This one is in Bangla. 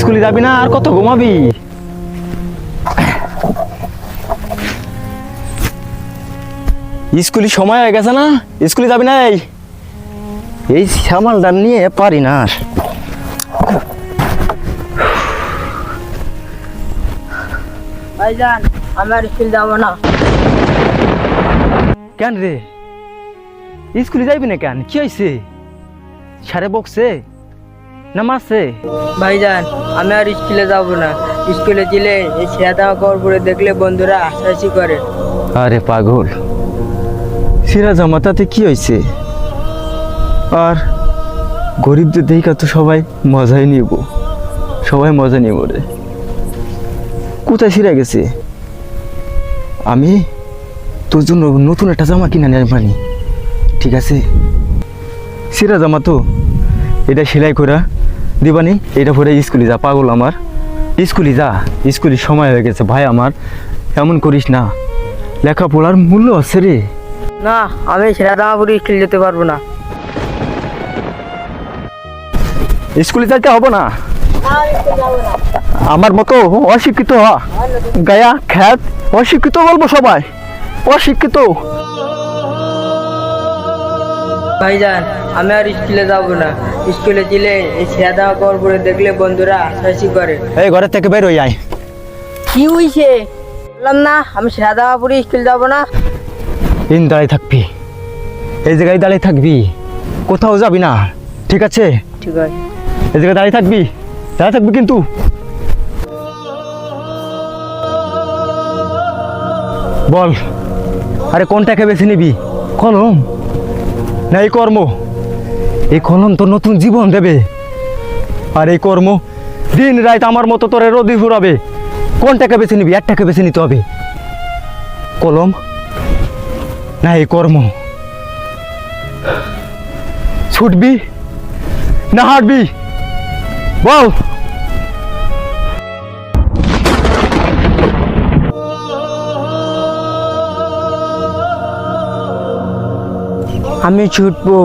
স্কুলে যাবি না আর কত ঘুমাবি? স্কুলে সময় হয়ে গেছে না, স্কুলে যাবি না? এই সামালটা নিয়ে পারি না আর। ভাইজান আমি আর স্কুল যাবো না। কেন রে, স্কুলে যাইবি না কেন? কি হয়েছে? সারে বকছে না মারছে? ভাইজান আমি আর স্কুলে যাবো না। স্কুলে গেলে এই ছেঁড়া খবর পড়ে দেখলে বন্ধুরা হাসাহাসি করে। আরে পাগল, সিরা জামাতাতে কি হয়েছে? আর গরিবদের দেখা তো সবাই মজাই নিব, সবাই মজা নিব রে। কোথায় সিরা গেছে? আমি তোর জন্য নতুন একটা জামা কিনে নিয়ে পারি, ঠিক আছে? সিরা জামা তো এটা সেলাই করা দিবানি, এটা পরে স্কুলে যা। পাগল আমার, স্কুলে যা, স্কুলের সময় হয়ে গেছে ভাই আমার। এমন করিস না, লেখাপড়ার মূল্য আছে রে। না আমি ছেঁড়া জামা পরে স্কুল যেতে পারবো না। স্কুলে যাইতে হবে না? আমার মতো অশিক্ষিত গায়া খ্যাত অশিক্ষিত বলবো সবাই, অশিক্ষিত। ভাইজান আমি আর স্কুলে যাবো না। স্কুলে গেলে এই ছেঁড়া খবর পড়ে দেখলে বন্ধুরা হাসাহাসি করে। এই ঘরের থেকে বের হই আয়। কি হয়েছে? বললাম না আমি ছেঁড়া জামা পরে স্কুল যাবো না। দিন দাঁড়িয়ে থাকবি, এই জায়গায় দাঁড়িয়ে থাকবি, কোথাও যাবি না, ঠিক আছে? ঠিক আছে। এই জায়গায় দাঁড়িয়ে থাকবি, দাঁড়িয়ে থাকবি কিন্তু। বল, আরে কোনটাকে বেছে নিবি? কলম না এই কর্ম? এই কলম তোর নতুন জীবন দেবে, আর এই কর্ম দিন রাত আমার মতো তোর রোদি ফুরাবে। কোনটাকে বেছে নিবি? একটাকে বেছে নিতে হবে, কলম না এই কর্ম। ছুটবি না হাঁটবি বল? আমি ছুটবো।